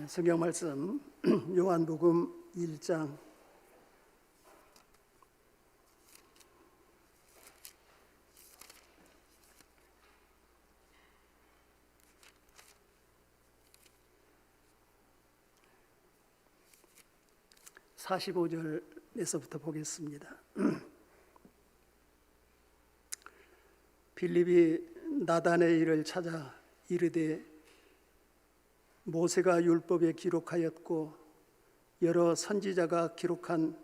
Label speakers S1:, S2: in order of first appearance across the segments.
S1: 성경 말씀 요한복음 1장 45절에서부터 보겠습니다. 빌립이 나다나엘을 찾아 이르되 모세가 율법에 기록하였고 여러 선지자가 기록한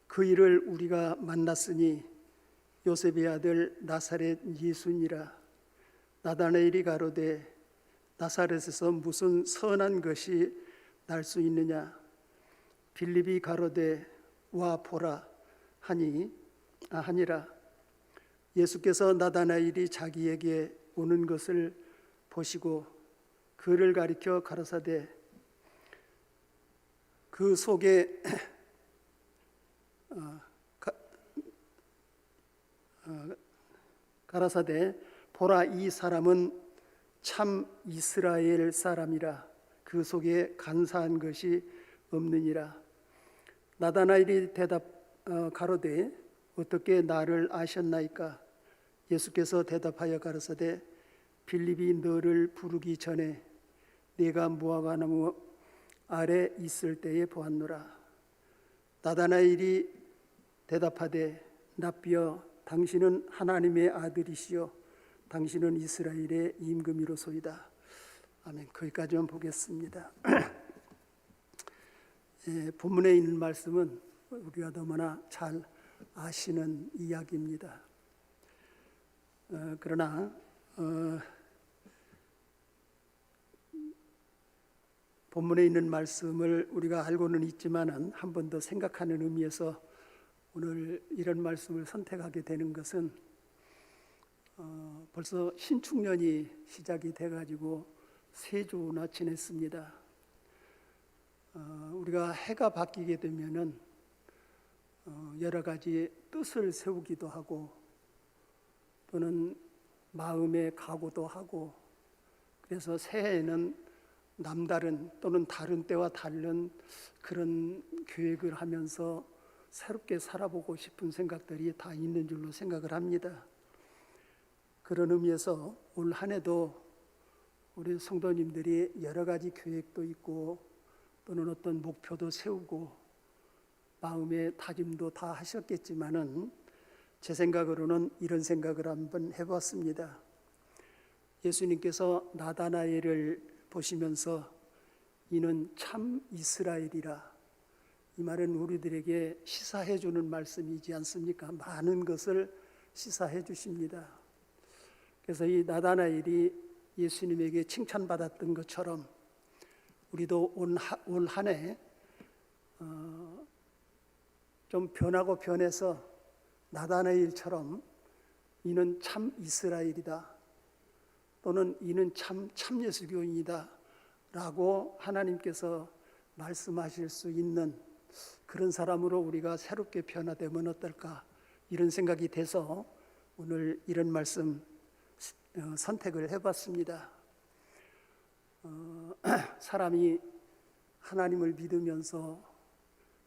S1: 그 일을 우리가 만났으니 요셉의 아들 나사렛 예수니라. 나다나엘이 가로되 나사렛에서 무슨 선한 것이 날 수 있느냐. 빌립이 가로되 와 보라 하니라. 예수께서 나다나엘이 자기에게 오는 것을 보시고 그를 가리켜 가라사대 그 속에 가라사대 보라 이 사람은 참 이스라엘 사람이라. 그 속에 간사한 것이 없느니라. 나다나엘이 가로되 어떻게 나를 아셨나이까. 예수께서 대답하여 가라사대 빌립이 너를 부르기 전에 네가 무화과나무 아래 있을 때에 보았노라. 나다나엘이 대답하되 납비여 당신은 하나님의 아들이시요 당신은 이스라엘의 임금이로소이다. 아멘. 거기까지만 보겠습니다. 본문에 있는 말씀은 우리가 너무나 잘 아시는 이야기입니다. 그러나 본문에 있는 말씀을 우리가 알고는 있지만은 한 번 더 생각하는 의미에서 오늘 이런 말씀을 선택하게 되는 것은 벌써 신축년이 시작이 돼가지고 세 주나 지냈습니다. 우리가 해가 바뀌게 되면은 여러 가지 뜻을 세우기도 하고 또는 마음의 각오도 하고, 그래서 새해에는 남다른 또는 다른 때와 다른 그런 계획을 하면서 새롭게 살아보고 싶은 생각들이 다 있는 줄로 생각을 합니다. 그런 의미에서 올 한 해도 우리 성도님들이 여러 가지 계획도 있고 또는 어떤 목표도 세우고 마음의 다짐도 다 하셨겠지만은 제 생각으로는 이런 생각을 한번 해봤습니다. 예수님께서 나다나엘을 보시면서 이는 참 이스라엘이라, 이 말은 우리들에게 시사해 주는 말씀이지 않습니까? 많은 것을 시사해 주십니다. 그래서 이 나다나엘이 예수님에게 칭찬받았던 것처럼 우리도 올 한 해 좀 변하고 변해서 나다나엘처럼 이는 참 이스라엘이다 또는 이는 참 예수교인이다 라고 하나님께서 말씀하실 수 있는 그런 사람으로 우리가 새롭게 변화되면 어떨까, 이런 생각이 돼서 오늘 이런 말씀 선택을 해봤습니다. 사람이 하나님을 믿으면서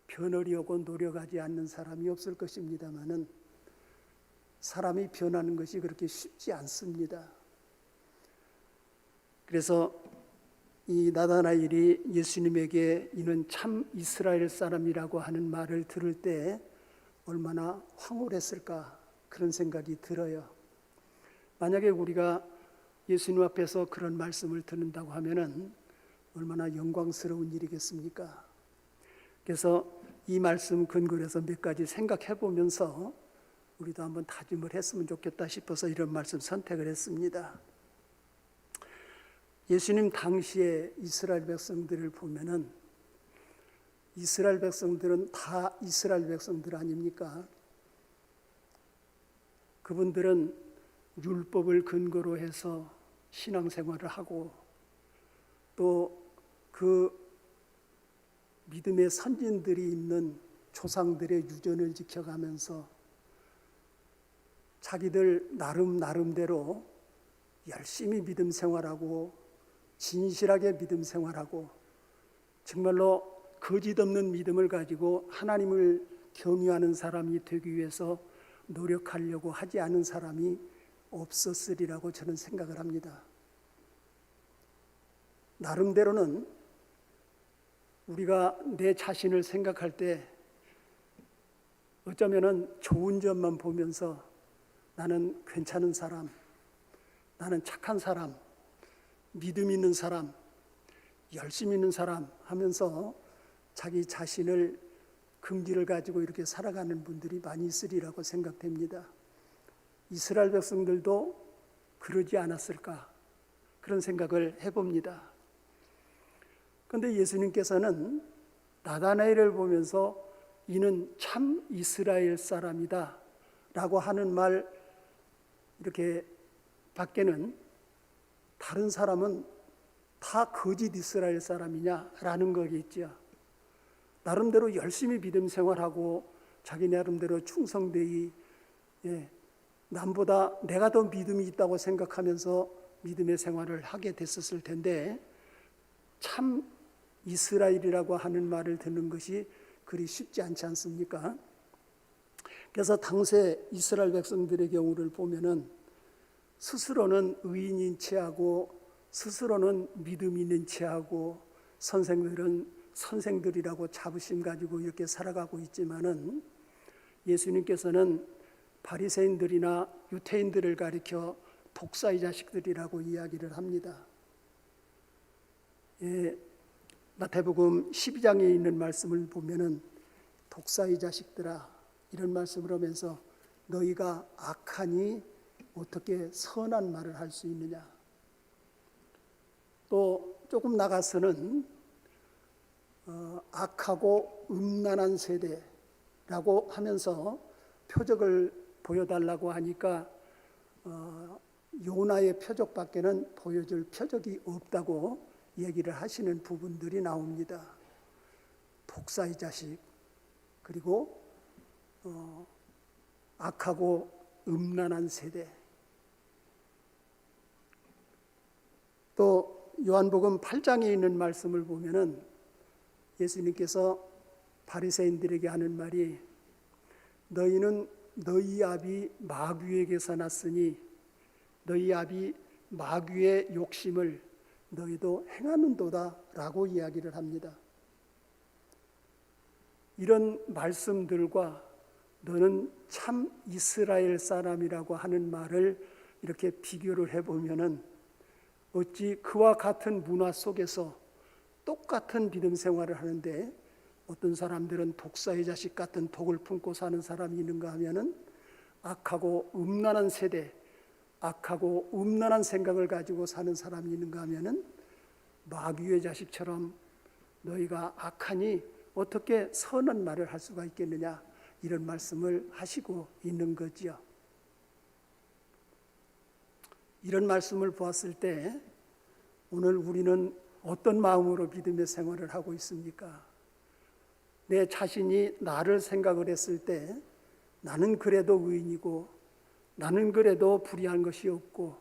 S1: 변하려고 노력하지 않는 사람이 없을 것입니다마는 사람이 변하는 것이 그렇게 쉽지 않습니다. 그래서 이 나다나엘이 예수님에게 이는 참 이스라엘 사람이라고 하는 말을 들을 때 얼마나 황홀했을까, 그런 생각이 들어요. 만약에 우리가 예수님 앞에서 그런 말씀을 듣는다고 하면은 얼마나 영광스러운 일이겠습니까? 그래서 이 말씀 근거로 해서 몇 가지 생각해 보면서 우리도 한번 다짐을 했으면 좋겠다 싶어서 이런 말씀 선택을 했습니다. 예수님 당시에 이스라엘 백성들을 보면은 이스라엘 백성들은 다 이스라엘 백성들 아닙니까? 그분들은 율법을 근거로 해서 신앙생활을 하고 또 그 믿음의 선진들이 있는 조상들의 유전을 지켜가면서 자기들 나름대로 열심히 믿음 생활하고 진실하게 믿음 생활하고 정말로 거짓 없는 믿음을 가지고 하나님을 경유하는 사람이 되기 위해서 노력하려고 하지 않은 사람이 없었으리라고 저는 생각을 합니다. 나름대로는 우리가 내 자신을 생각할 때 어쩌면은 좋은 점만 보면서 나는 괜찮은 사람, 나는 착한 사람, 믿음 있는 사람, 열심 있는 사람 하면서 자기 자신을 긍지를 가지고 이렇게 살아가는 분들이 많이 있으리라고 생각됩니다. 이스라엘 백성들도 그러지 않았을까 그런 생각을 해봅니다. 그런데 예수님께서는 나다나엘을 보면서 이는 참 이스라엘 사람이다 라고 하는 말 이렇게 밖에는 다른 사람은 다 거짓 이스라엘 사람이냐라는 거겠죠. 나름대로 열심히 믿음 생활하고 자기 나름대로 충성되이 남보다 내가 더 믿음이 있다고 생각하면서 믿음의 생활을 하게 됐었을 텐데 참 이스라엘이라고 하는 말을 듣는 것이 그리 쉽지 않지 않습니까? 그래서 당시 이스라엘 백성들의 경우를 보면은 스스로는 의인인 체하고 스스로는 믿음 있는 체하고 선생들은 선생들이라고 자부심 가지고 이렇게 살아가고 있지만은 예수님께서는 바리새인들이나 유태인들을 가리켜 독사의 자식들이라고 이야기를 합니다. 마태복음 12장에 있는 말씀을 보면은 독사의 자식들아 이런 말씀을 하면서 너희가 악하니 어떻게 선한 말을 할 수 있느냐. 또 조금 나가서는 악하고 음란한 세대라고 하면서 표적을 보여달라고 하니까 요나의 표적밖에는 보여줄 표적이 없다고 얘기를 하시는 부분들이 나옵니다. 독사의 자식 그리고 악하고 음란한 세대. 또 요한복음 8장에 있는 말씀을 보면은 예수님께서 바리새인들에게 하는 말이 너희는 너희 아비 마귀에게서 났으니 너희 아비 마귀의 욕심을 너희도 행하는도다 라고 이야기를 합니다. 이런 말씀들과 너는 참 이스라엘 사람이라고 하는 말을 이렇게 비교를 해보면은 어찌 그와 같은 문화 속에서 똑같은 믿음 생활을 하는데 어떤 사람들은 독사의 자식 같은 독을 품고 사는 사람이 있는가 하면은 악하고 음란한 세대, 악하고 음란한 생각을 가지고 사는 사람이 있는가 하면은 마귀의 자식처럼 너희가 악하니 어떻게 선한 말을 할 수가 있겠느냐 이런 말씀을 하시고 있는 거지요. 이런 말씀을 보았을 때 오늘 우리는 어떤 마음으로 믿음의 생활을 하고 있습니까? 내 자신이 나를 생각을 했을 때 나는 그래도 의인이고 나는 그래도 불의한 것이 없고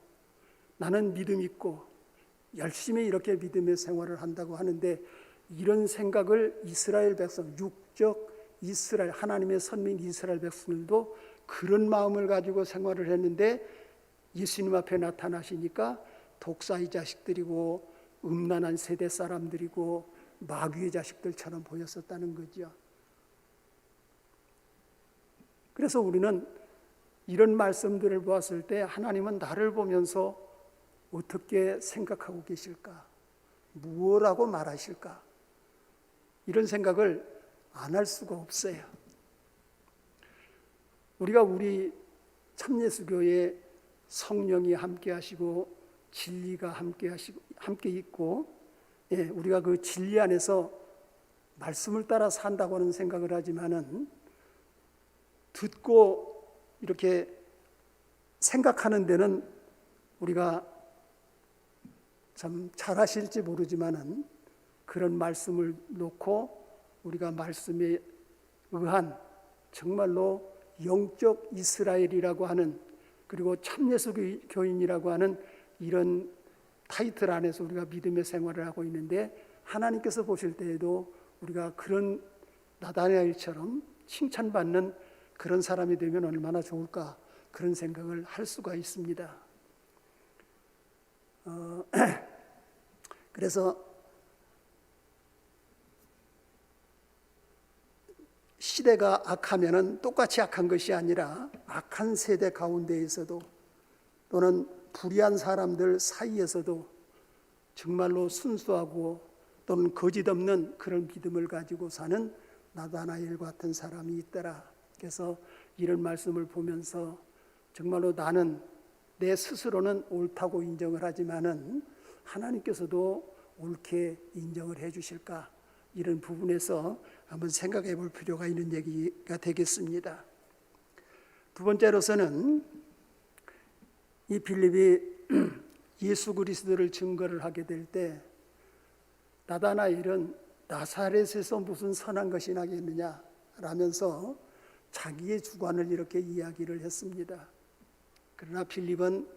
S1: 나는 믿음 있고 열심히 이렇게 믿음의 생활을 한다고 하는데 이런 생각을 이스라엘 백성, 육적 이스라엘, 하나님의 선민 이스라엘 백성들도 그런 마음을 가지고 생활을 했는데 예수님 앞에 나타나시니까 독사의 자식들이고 음란한 세대 사람들이고 마귀의 자식들처럼 보였었다는 거죠. 그래서 우리는 이런 말씀들을 보았을 때 하나님은 나를 보면서 어떻게 생각하고 계실까? 무엇라고 말하실까? 이런 생각을 안 할 수가 없어요. 우리가 우리 참예수교에 성령이 함께 하시고 진리가 함께 있고 우리가 그 진리 안에서 말씀을 따라 산다고 하는 생각을 하지만은 듣고 이렇게 생각하는 데는 우리가 참 잘하실지 모르지만은 그런 말씀을 놓고 우리가 말씀에 의한 정말로 영적 이스라엘이라고 하는 그리고 참예수 교인이라고 하는 이런 타이틀 안에서 우리가 믿음의 생활을 하고 있는데 하나님께서 보실 때에도 우리가 그런 나다나엘처럼 칭찬받는 그런 사람이 되면 얼마나 좋을까 그런 생각을 할 수가 있습니다. 그래서 시대가 악하면은 똑같이 악한 것이 아니라 악한 세대 가운데에서도 또는 불의한 사람들 사이에서도 정말로 순수하고 또는 거짓 없는 그런 믿음을 가지고 사는 나다나엘 같은 사람이 있더라. 그래서 이런 말씀을 보면서 정말로 나는 내 스스로는 옳다고 인정을 하지만은 하나님께서도 옳게 인정을 해 주실까, 이런 부분에서 한번 생각해 볼 필요가 있는 얘기가 되겠습니다. 두 번째로서는 이 빌립이 예수 그리스도를 증거를 하게 될 때 나다나엘은 나사렛에서 무슨 선한 것이 나겠느냐 라면서 자기의 주관을 이렇게 이야기를 했습니다. 그러나 빌립은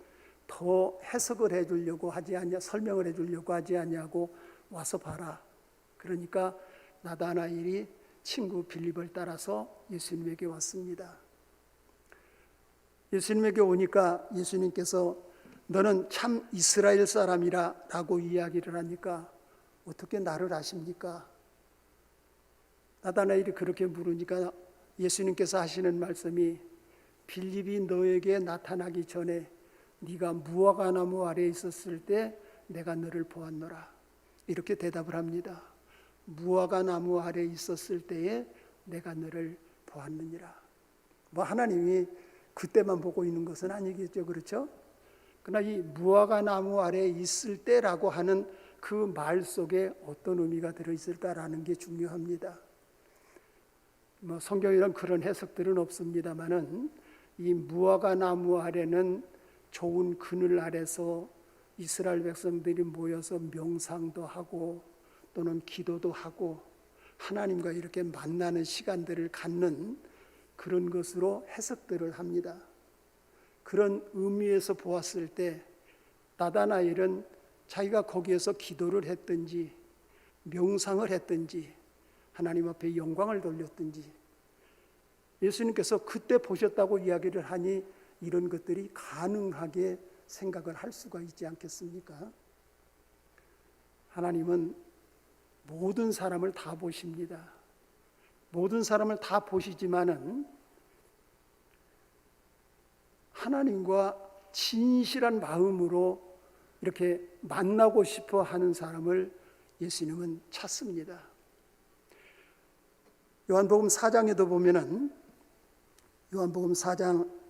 S1: 더 해석을 해주려고 하지 않냐, 설명을 해주려고 하지 않냐고 와서 봐라. 그러니까 나다나엘이 친구 빌립을 따라서 예수님에게 왔습니다. 예수님에게 오니까 예수님께서 너는 참 이스라엘 사람이라 라고 이야기를 하니까 어떻게 나를 아십니까? 나다나엘이 그렇게 물으니까 예수님께서 하시는 말씀이 빌립이 너에게 나타나기 전에 네가 무화과나무 아래에 있었을 때 내가 너를 보았노라, 이렇게 대답을 합니다. 무화과나무 아래에 있었을 때에 내가 너를 보았느니라. 뭐 하나님이 그때만 보고 있는 것은 아니겠죠, 그렇죠? 그러나 이 무화과나무 아래에 있을 때라고 하는 그 말 속에 어떤 의미가 들어있을까라는 게 중요합니다. 뭐 성경이란 그런 해석들은 없습니다만은 이 무화과나무 아래는 좋은 그늘 아래서 이스라엘 백성들이 모여서 명상도 하고 또는 기도도 하고 하나님과 이렇게 만나는 시간들을 갖는 그런 것으로 해석들을 합니다. 그런 의미에서 보았을 때 나다나엘은 자기가 거기에서 기도를 했든지 명상을 했든지 하나님 앞에 영광을 돌렸든지 예수님께서 그때 보셨다고 이야기를 하니 이런 것들이 가능하게 생각을 할 수가 있지 않겠습니까? 하나님은 모든 사람을 다 보십니다. 모든 사람을 다 보시지만은 하나님과 진실한 마음으로 이렇게 만나고 싶어 하는 사람을 예수님은 찾습니다. 요한복음 4장에도 보면은 요한복음 4장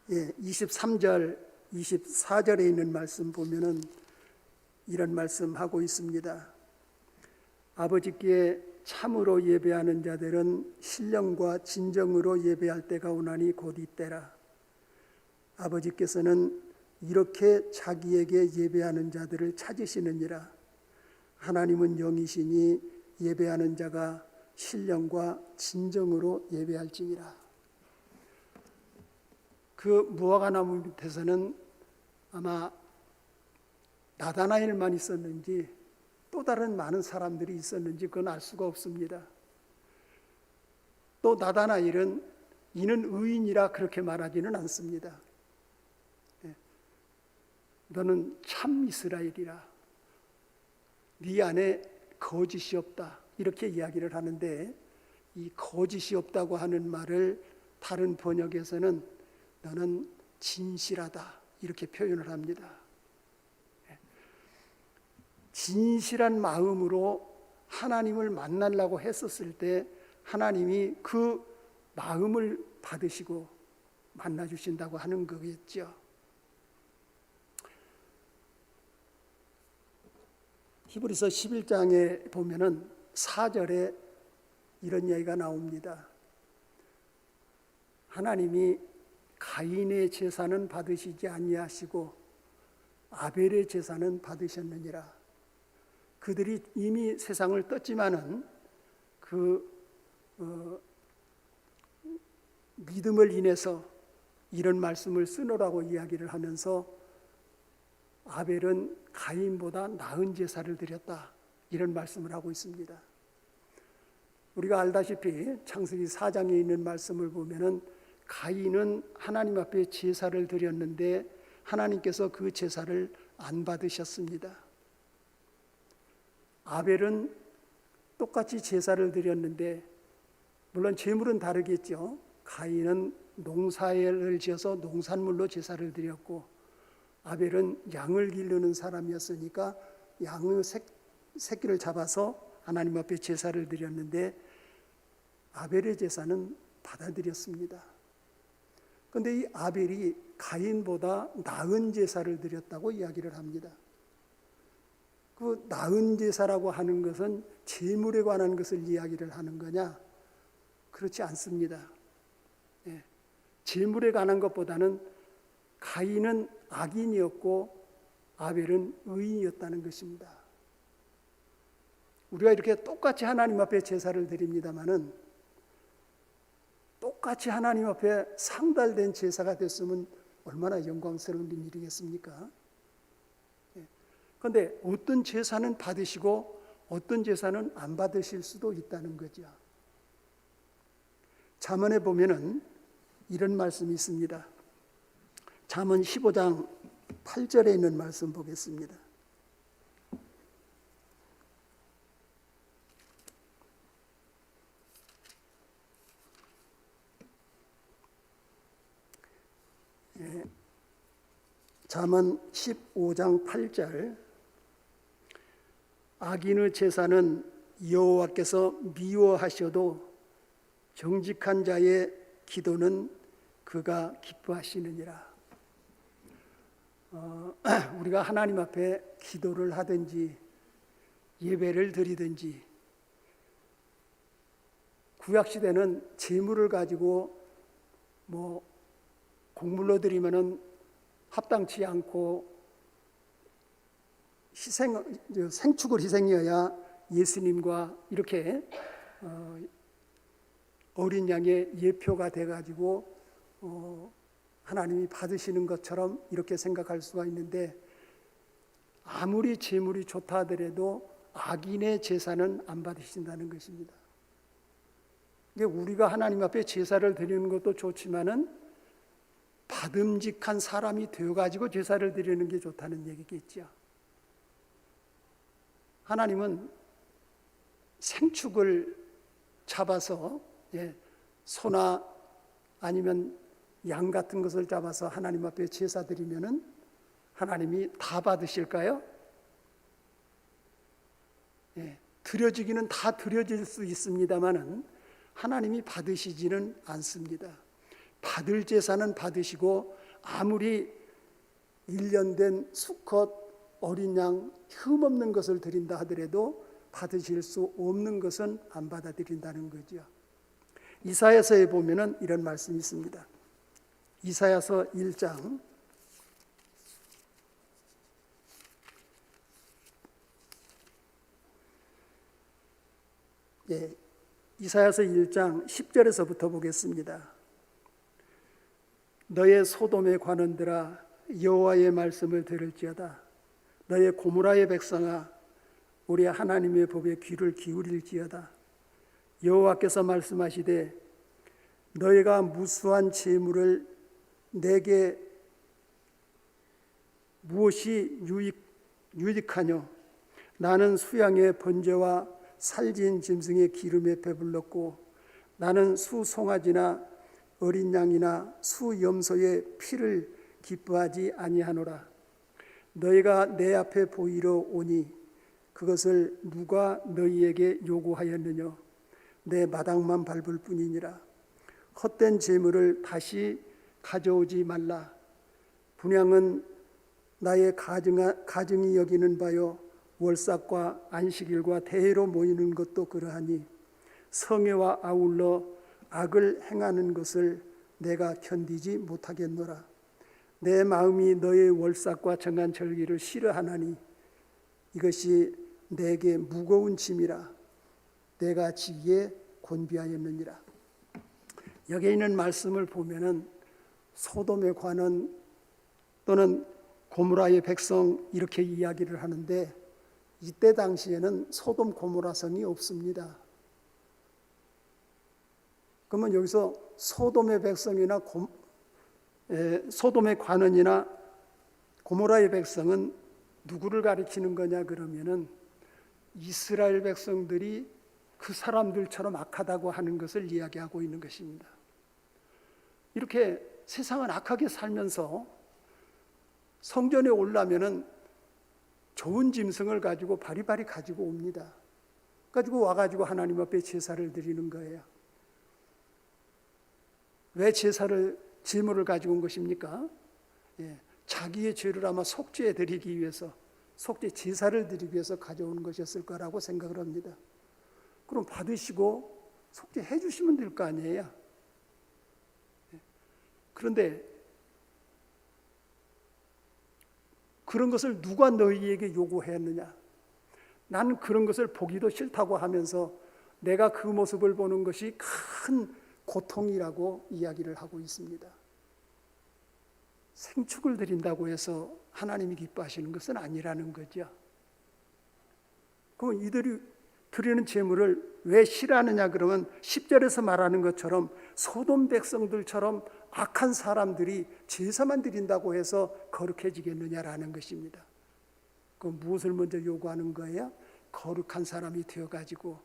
S1: 23절 24절에 있는 말씀 보면은 이런 말씀하고 있습니다. 아버지께 참으로 예배하는 자들은 신령과 진정으로 예배할 때가 오나니 곧 이때라. 아버지께서는 이렇게 자기에게 예배하는 자들을 찾으시느니라. 하나님은 영이시니 예배하는 자가 신령과 진정으로 예배할지니라. 그 무화과나무 밑에서는 아마 나다나엘만 있었는지 또 다른 많은 사람들이 있었는지 그건 알 수가 없습니다. 또 나다나엘은 이는 의인이라 그렇게 말하지는 않습니다. 너는 참 이스라엘이라, 네 안에 거짓이 없다, 이렇게 이야기를 하는데 이 거짓이 없다고 하는 말을 다른 번역에서는 너는 진실하다 이렇게 표현을 합니다. 진실한 마음으로 하나님을 만나려고 했었을 때 하나님이 그 마음을 받으시고 만나주신다고 하는 거겠죠. 히브리서 11장에 보면은 4절에 이런 이야기가 나옵니다. 하나님이 가인의 제사는 받으시지 아니하시고 아벨의 제사는 받으셨느니라. 그들이 이미 세상을 떴지만은 믿음을 인해서 이런 말씀을 쓰노라고 이야기를 하면서 아벨은 가인보다 나은 제사를 드렸다, 이런 말씀을 하고 있습니다. 우리가 알다시피 창세기 4장에 있는 말씀을 보면은 가인은 하나님 앞에 제사를 드렸는데 하나님께서 그 제사를 안 받으셨습니다. 아벨은 똑같이 제사를 드렸는데 물론 제물은 다르겠죠. 가인은 농사를 지어서 농산물로 제사를 드렸고 아벨은 양을 기르는 사람이었으니까 양의 새끼를 잡아서 하나님 앞에 제사를 드렸는데 아벨의 제사는 받아들였습니다. 그런데 이 아벨이 가인보다 나은 제사를 드렸다고 이야기를 합니다. 그 나은 제사라고 하는 것은 제물에 관한 것을 이야기를 하는 거냐? 그렇지 않습니다. 제물에 관한 것보다는 가인은 악인이었고 아벨은 의인이었다는 것입니다. 우리가 이렇게 똑같이 하나님 앞에 제사를 드립니다마는 똑같이 하나님 앞에 상달된 제사가 됐으면 얼마나 영광스러운 일이겠습니까? 그런데 어떤 제사는 받으시고 어떤 제사는 안 받으실 수도 있다는 거죠. 잠언에 보면은 이런 말씀이 있습니다. 잠언 15장 8절에 있는 말씀 보겠습니다. 잠언 15장 8절. 악인의 제사는 여호와께서 미워하셔도 정직한 자의 기도는 그가 기뻐하시느니라. 우리가 하나님 앞에 기도를 하든지 예배를 드리든지 구약시대는 제물을 가지고 곡물로 드리면은 합당치 않고 생축을 희생이어야 예수님과 이렇게 어린 양의 예표가 돼가지고 하나님이 받으시는 것처럼 이렇게 생각할 수가 있는데 아무리 제물이 좋다 하더라도 악인의 제사는 안 받으신다는 것입니다. 이게 우리가 하나님 앞에 제사를 드리는 것도 좋지만은 받음직한 사람이 되어가지고 제사를 드리는 게 좋다는 얘기겠죠. 하나님은 생축을 잡아서 소나 아니면 양 같은 것을 잡아서 하나님 앞에 제사 드리면은 하나님이 다 받으실까요? 드려지기는 다 드려질 수 있습니다만은 하나님이 받으시지는 않습니다. 받을 제사는 받으시고 아무리 1년 된 수컷 어린 양 흠없는 것을 드린다 하더라도 받으실 수 없는 것은 안 받아들인다는 거죠. 이사야서에 보면은 이런 말씀이 있습니다. 이사야서 1장 이사야서 1장 10절에서부터 보겠습니다. 너의 소돔의 관원들아 여호와의 말씀을 들을지어다. 너의 고무라의 백성아 우리 하나님의 법에 귀를 기울일지어다. 여호와께서 말씀하시되 너희가 무수한 재물을 내게 무엇이 유익하뇨? 나는 수양의 번제와 살진 짐승의 기름에 배불렀고 나는 수 송아지나 어린 양이나 수 염소의 피를 기뻐하지 아니하노라. 너희가 내 앞에 보이러 오니 그것을 누가 너희에게 요구하였느냐? 내 마당만 밟을 뿐이니라. 헛된 재물을 다시 가져오지 말라. 분향은 나의 가증이 여기는 바요 월삭과 안식일과 대회로 모이는 것도 그러하니 성회와 아울러 악을 행하는 것을 내가 견디지 못하겠노라. 내 마음이 너의 월삭과 정한 절기를 싫어하나니 이것이 내게 무거운 짐이라 내가 지기에 곤비하였느니라. 여기에 있는 말씀을 보면은 소돔에 관한 또는 고모라의 백성 이렇게 이야기를 하는데 이때 당시에는 소돔 고모라성이 없습니다. 그러면 여기서 소돔의 백성이나 소돔의 관원이나 고모라의 백성은 누구를 가리키는 거냐 그러면은 이스라엘 백성들이 그 사람들처럼 악하다고 하는 것을 이야기하고 있는 것입니다. 이렇게 세상은 악하게 살면서 성전에 올라면은 좋은 짐승을 가지고 바리바리 가지고 옵니다. 가지고 와가지고 하나님 앞에 제사를 드리는 거예요. 왜 제물을 가지고 온 것입니까? 자기의 죄를 아마 속죄해 드리기 위해서, 속죄 제사를 드리기 위해서 가져오는 것이었을 거라고 생각을 합니다. 그럼 받으시고 속죄해 주시면 될 거 아니에요. 그런데 그런 것을 누가 너희에게 요구했느냐? 나는 그런 것을 보기도 싫다고 하면서 내가 그 모습을 보는 것이 큰 고통이라고 이야기를 하고 있습니다. 생축을 드린다고 해서 하나님이 기뻐하시는 것은 아니라는 거죠. 그럼 이들이 드리는 제물을 왜 싫어하느냐 그러면 10절에서 말하는 것처럼 소돔 백성들처럼 악한 사람들이 제사만 드린다고 해서 거룩해지겠느냐라는 것입니다. 그럼 무엇을 먼저 요구하는 거예요? 거룩한 사람이 되어가지고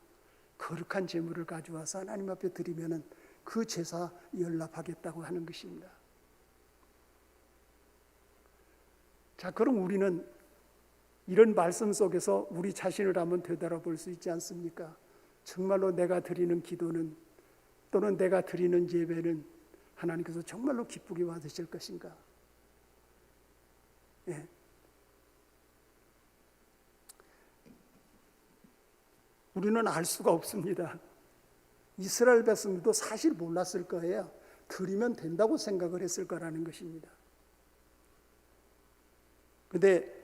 S1: 거룩한 제물을 가져와서 하나님 앞에 드리면은 그 제사 연락하겠다고 하는 것입니다. 자, 그럼 우리는 이런 말씀 속에서 우리 자신을 한번 되돌아볼 수 있지 않습니까? 정말로 내가 드리는 기도는 또는 내가 드리는 예배는 하나님께서 정말로 기쁘게 받으실 것인가? 우리는 알 수가 없습니다. 이스라엘 백성들도 사실 몰랐을 거예요. 드리면 된다고 생각을 했을 거라는 것입니다. 그런데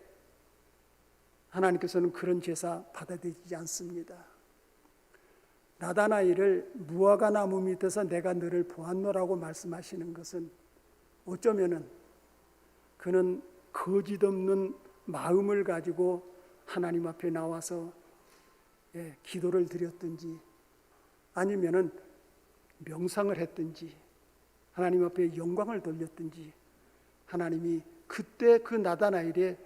S1: 하나님께서는 그런 제사 받아들이지 않습니다. 나다나엘을 무화과 나무 밑에서 내가 너를 보았노라고 말씀하시는 것은 어쩌면은 그는 거짓 없는 마음을 가지고 하나님 앞에 나와서 기도를 드렸든지 아니면은 명상을 했든지 하나님 앞에 영광을 돌렸든지 하나님이 그때 그 나다나엘의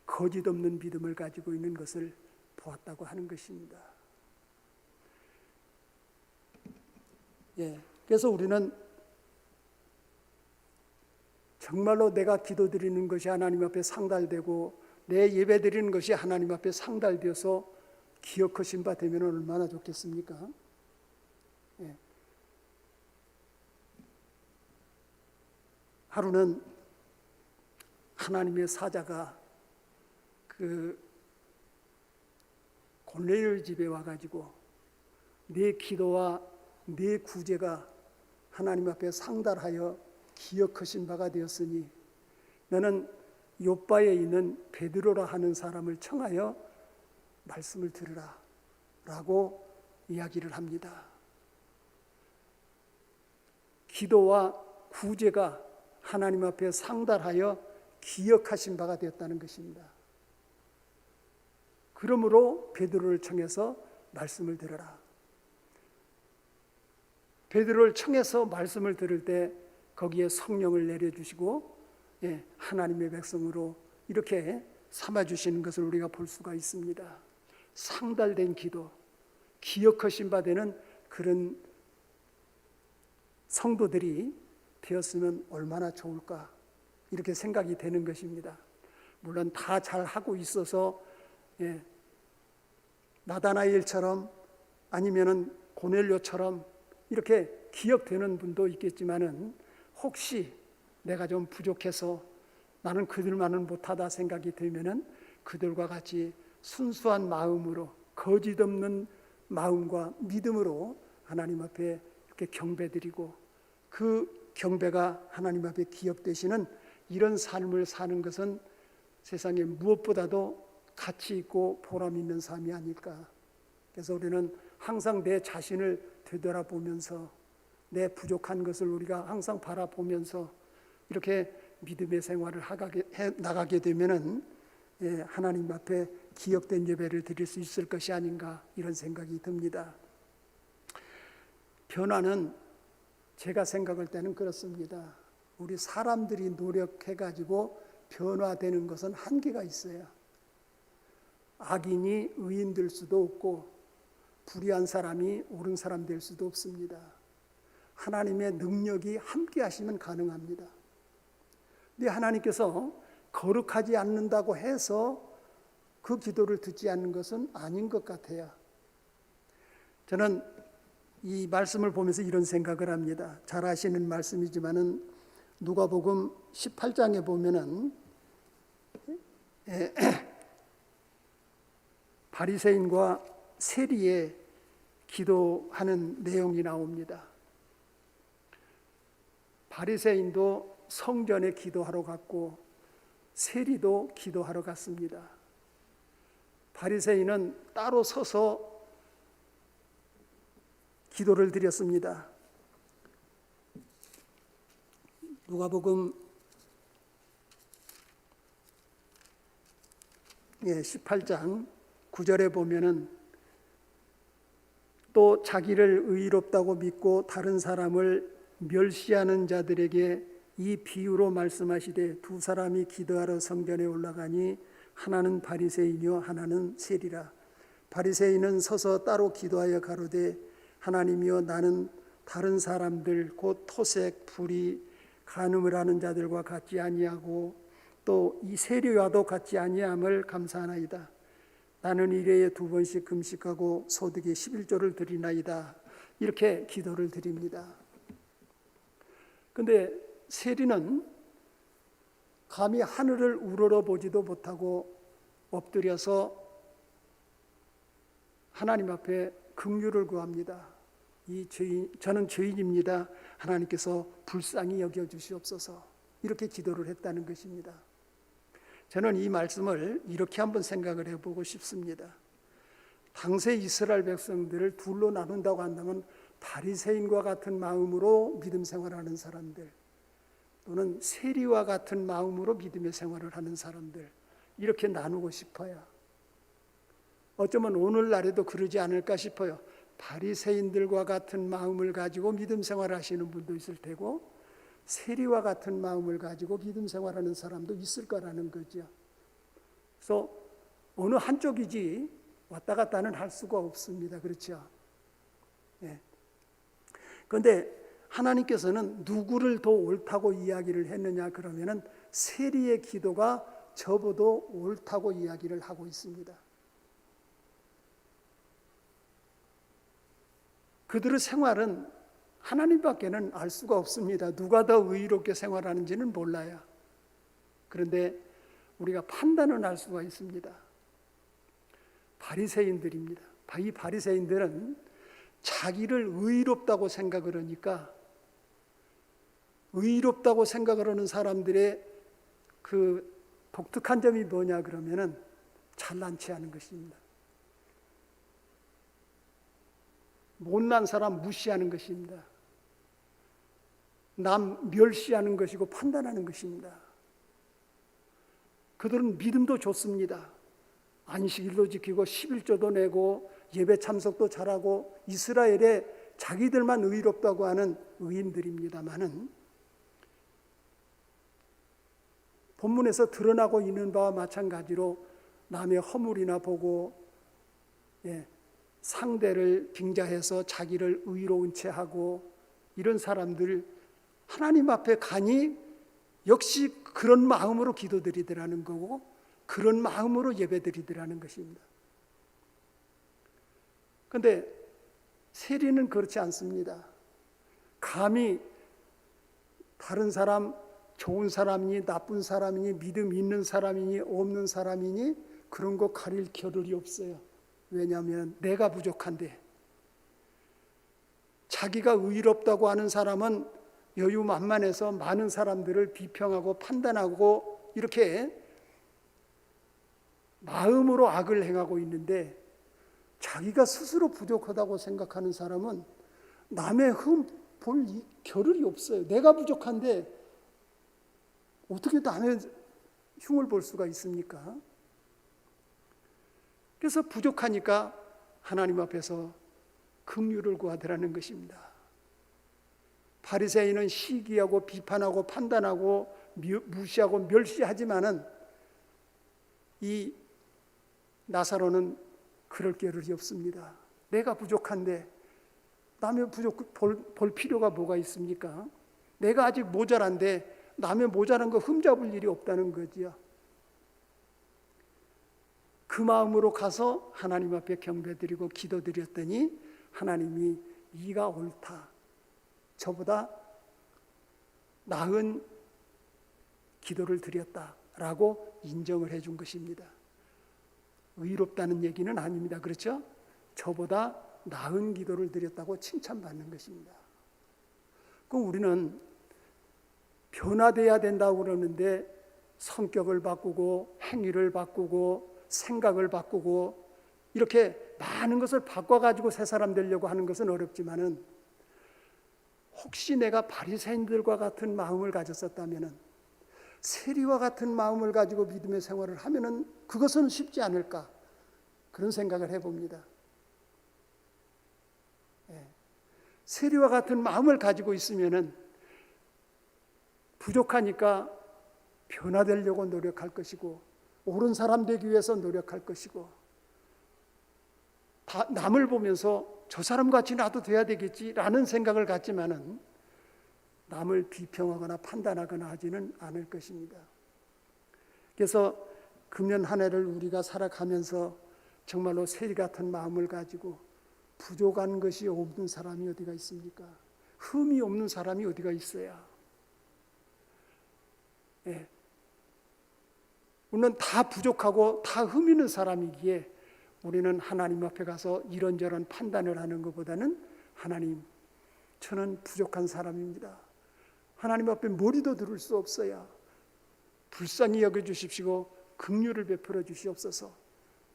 S1: 거짓 없는 믿음을 가지고 있는 것을 보았다고 하는 것입니다. 그래서 우리는 정말로 내가 기도드리는 것이 하나님 앞에 상달되고 내 예배드리는 것이 하나님 앞에 상달되어서 기억하신 바 되면 얼마나 좋겠습니까? 하루는 하나님의 사자가 그 골리앗 집에 와가지고 내 기도와 내 구제가 하나님 앞에 상달하여 기억하신 바가 되었으니 너는 욥바에 있는 베드로라 하는 사람을 청하여 말씀을 들으라 라고 이야기를 합니다. 기도와 구제가 하나님 앞에 상달하여 기억하신 바가 되었다는 것입니다. 그러므로 베드로를 청해서 말씀을 들으라. 베드로를 청해서 말씀을 들을 때 거기에 성령을 내려주시고 하나님의 백성으로 이렇게 삼아주시는 것을 우리가 볼 수가 있습니다. 상달된 기도, 기억하신 바 되는 그런 성도들이 되었으면 얼마나 좋을까 이렇게 생각이 되는 것입니다. 물론 다 잘하고 있어서 나다나엘처럼 아니면은 고넬료처럼 이렇게 기억되는 분도 있겠지만은 혹시 내가 좀 부족해서 나는 그들만은 못하다 생각이 들면은 그들과 같이 순수한 마음으로 거짓 없는 마음과 믿음으로 하나님 앞에 이렇게 경배드리고 그 경배가 하나님 앞에 기억되시는 이런 삶을 사는 것은 세상에 무엇보다도 가치 있고 보람 있는 삶이 아닐까. 그래서 우리는 항상 내 자신을 되돌아보면서 내 부족한 것을 우리가 항상 바라보면서 이렇게 믿음의 생활을 해 나가게 되면은 하나님 앞에 기억된 예배를 드릴 수 있을 것이 아닌가 이런 생각이 듭니다. 변화는 제가 생각할 때는 그렇습니다. 우리 사람들이 노력해가지고 변화되는 것은 한계가 있어요. 악인이 의인 될 수도 없고 불의한 사람이 옳은 사람 될 수도 없습니다. 하나님의 능력이 함께 하시면 가능합니다. 근데 하나님께서 거룩하지 않는다고 해서 그 기도를 듣지 않는 것은 아닌 것 같아요. 저는 이 말씀을 보면서 이런 생각을 합니다. 잘 아시는 말씀이지만은 누가복음 18장에 보면은 바리새인과 세리의 기도하는 내용이 나옵니다. 바리새인도 성전에 기도하러 갔고 세리도 기도하러 갔습니다. 바리새인은 따로 서서 기도를 드렸습니다. 누가복음 18장 9절에 보면은 또 자기를 의롭다고 믿고 다른 사람을 멸시하는 자들에게 이 비유로 말씀하시되 두 사람이 기도하러 성전에 올라가니 하나는 바리새인이요 하나는 세리라. 바리새인은 서서 따로 기도하여 가로되 하나님이여 나는 다른 사람들 곧 토색, 불의, 간음을 하는 자들과 같지 아니하고 또 이 세리와도 같지 아니함을 감사하나이다. 나는 일회에 2번씩 금식하고 소득의 11조를 드리나이다. 이렇게 기도를 드립니다. 그런데 세리는 감히 하늘을 우러러보지도 못하고 엎드려서 하나님 앞에 긍휼을 구합니다. 저는 죄인입니다. 하나님께서 불쌍히 여겨주시옵소서. 이렇게 기도를 했다는 것입니다. 저는 이 말씀을 이렇게 한번 생각을 해보고 싶습니다. 당시 이스라엘 백성들을 둘로 나눈다고 한다면 바리새인과 같은 마음으로 믿음 생활하는 사람들, 또는 세리와 같은 마음으로 믿음의 생활을 하는 사람들, 이렇게 나누고 싶어요. 어쩌면 오늘날에도 그러지 않을까 싶어요. 바리새인들과 같은 마음을 가지고 믿음 생활하시는 분도 있을 테고 세리와 같은 마음을 가지고 믿음 생활하는 사람도 있을 거라는 거죠. 그래서 어느 한쪽이지 왔다 갔다는 할 수가 없습니다. 그렇죠? 그런데 하나님께서는 누구를 더 옳다고 이야기를 했느냐 그러면은 세리의 기도가 저보다 옳다고 이야기를 하고 있습니다. 그들의 생활은 하나님밖에는 알 수가 없습니다. 누가 더 의롭게 생활하는지는 몰라요. 그런데 우리가 판단은 할 수가 있습니다. 바리새인들입니다. 이 바리새인들은 자기를 의롭다고 생각을 하니까 의롭다고 생각을 하는 사람들의 그 독특한 점이 뭐냐 그러면은 잘난치 하는 것입니다. 못난 사람 무시하는 것입니다. 남 멸시하는 것이고 판단하는 것입니다. 그들은 믿음도 좋습니다. 안식일도 지키고 11조도 내고 예배 참석도 잘하고 이스라엘에 자기들만 의롭다고 하는 의인들입니다마는 본문에서 드러나고 있는 바와 마찬가지로 남의 허물이나 보고 상대를 빙자해서 자기를 의로운 채 하고 이런 사람들 하나님 앞에 가니 역시 그런 마음으로 기도드리더라는 거고 그런 마음으로 예배드리더라는 것입니다. 그런데 세리는 그렇지 않습니다. 감히 다른 사람 좋은 사람이니 나쁜 사람이니 믿음 있는 사람이니 없는 사람이니 그런 거 가릴 겨를이 없어요. 왜냐하면 내가 부족한데 자기가 의롭다고 하는 사람은 여유만만해서 많은 사람들을 비평하고 판단하고 이렇게 마음으로 악을 행하고 있는데 자기가 스스로 부족하다고 생각하는 사람은 남의 볼 겨를이 없어요. 내가 부족한데 어떻게 남의 흉을 볼 수가 있습니까? 그래서 부족하니까 하나님 앞에서 긍휼을 구하더라는 것입니다. 바리새인은 시기하고 비판하고 판단하고 무시하고 멸시하지만은 이 나사로는 그럴 겨를이 없습니다. 내가 부족한데 남의 부족 볼 필요가 뭐가 있습니까? 내가 아직 모자란데 남의 모자란 거 흠잡을 일이 없다는 거지요. 그 마음으로 가서 하나님 앞에 경배드리고 기도드렸더니 하나님이 네가 옳다. 저보다 나은 기도를 드렸다라고 인정을 해준 것입니다. 의롭다는 얘기는 아닙니다. 그렇죠? 저보다 나은 기도를 드렸다고 칭찬받는 것입니다. 그럼 우리는 변화돼야 된다고 그러는데 성격을 바꾸고 행위를 바꾸고 생각을 바꾸고 이렇게 많은 것을 바꿔가지고 새 사람 되려고 하는 것은 어렵지만은 혹시 내가 바리새인들과 같은 마음을 가졌었다면은 세리와 같은 마음을 가지고 믿음의 생활을 하면은 그것은 쉽지 않을까 그런 생각을 해봅니다. 세리와 같은 마음을 가지고 있으면은 부족하니까 변화되려고 노력할 것이고 옳은 사람 되기 위해서 노력할 것이고 남을 보면서 저 사람같이 나도 돼야 되겠지라는 생각을 갖지만은 남을 비평하거나 판단하거나 하지는 않을 것입니다. 그래서 금년 한 해를 우리가 살아가면서 정말로 세리 같은 마음을 가지고 부족한 것이 없는 사람이 어디가 있습니까? 흠이 없는 사람이 어디가 있어야? 예. 우리는 다 부족하고 다 흠 있는 사람이기에 우리는 하나님 앞에 가서 이런저런 판단을 하는 것보다는 하나님, 저는 부족한 사람입니다. 하나님 앞에 머리도 들을 수 없어야 불쌍히 여겨주십시고 긍휼을 베풀어 주시옵소서.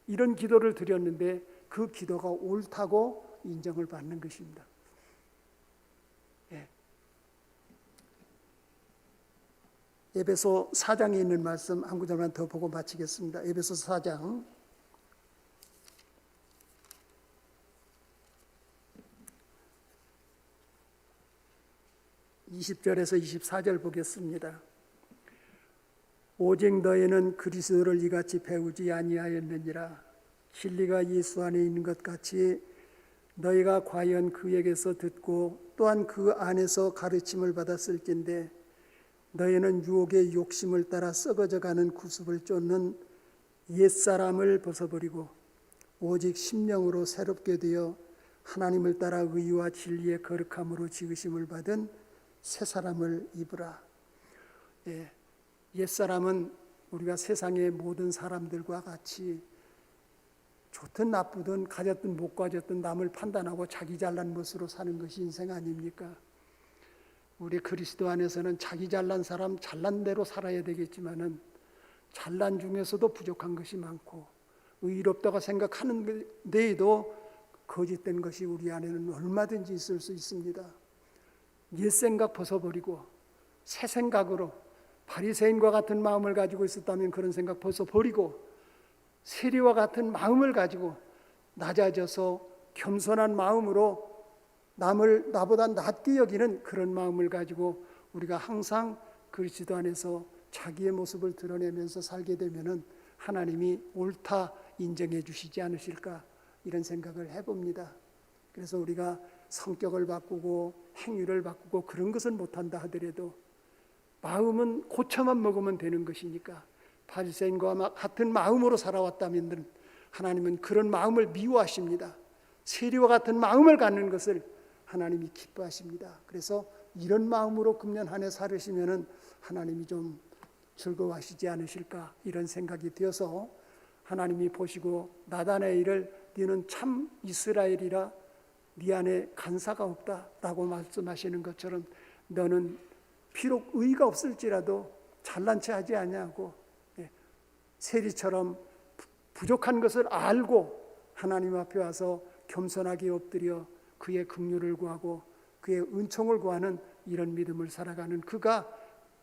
S1: 이런 기도를 드렸는데 그 기도가 옳다고 인정을 받는 것입니다. 에베소 4장에 있는 말씀 한 구절만 더 보고 마치겠습니다. 에베소 4장 20절에서 24절 보겠습니다. 오직 너희는 그리스도를 이같이 배우지 아니하였느니라. 진리가 예수 안에 있는 것 같이 너희가 과연 그에게서 듣고 또한 그 안에서 가르침을 받았을진데 너희는 유혹의 욕심을 따라 썩어져가는 구습을 쫓는 옛사람을 벗어버리고 오직 심령으로 새롭게 되어 하나님을 따라 의와 진리의 거룩함으로 지으심을 받은 새 사람을 입으라. 옛사람은 우리가 세상의 모든 사람들과 같이 좋든 나쁘든 가졌든 못 가졌든 남을 판단하고 자기 잘난 것으로 사는 것이 인생 아닙니까? 우리 그리스도 안에서는 자기 잘난 사람 잘난 대로 살아야 되겠지만은 잘난 중에서도 부족한 것이 많고 의롭다고 생각하는 데에도 거짓된 것이 우리 안에는 얼마든지 있을 수 있습니다. 옛 생각 벗어버리고 새 생각으로 바리새인과 같은 마음을 가지고 있었다면 그런 생각 벗어버리고 세리와 같은 마음을 가지고 낮아져서 겸손한 마음으로 남을 나보다 낮게 여기는 그런 마음을 가지고 우리가 항상 그리스도 안에서 자기의 모습을 드러내면서 살게 되면은 하나님이 옳다 인정해 주시지 않으실까 이런 생각을 해봅니다. 그래서 우리가 성격을 바꾸고 행위를 바꾸고 그런 것은 못한다 하더라도 마음은 고쳐만 먹으면 되는 것이니까 바리새인과 같은 마음으로 살아왔다면 하나님은 그런 마음을 미워하십니다. 세리와 같은 마음을 갖는 것을 하나님이 기뻐하십니다. 그래서 이런 마음으로 금년 한 해 살으시면은 하나님이 좀 즐거워하시지 않으실까 이런 생각이 되어서 하나님이 보시고 나다나엘을 너는 참 이스라엘이라 네 안에 간사가 없다라고 말씀하시는 것처럼 너는 비록 의가 없을지라도 잘난 체 하지 아니하고 세리처럼 부족한 것을 알고 하나님 앞에 와서 겸손하게 엎드려 그의 긍휼을 구하고 그의 은총을 구하는 이런 믿음을 살아가는 그가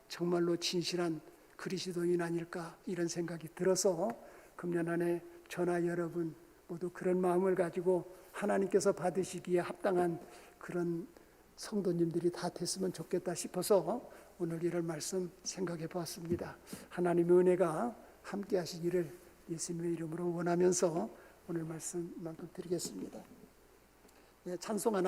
S1: 정말로 진실한 그리스도인 아닐까 이런 생각이 들어서 금년 한 해 저나 여러분 모두 그런 마음을 가지고 하나님께서 받으시기에 합당한 그런 성도님들이 다 됐으면 좋겠다 싶어서 오늘 이런 말씀 생각해 보았습니다. 하나님의 은혜가 함께 하시기를 예수님의 이름으로 원하면서 오늘 말씀 이만큼 드리겠습니다. 찬송 하나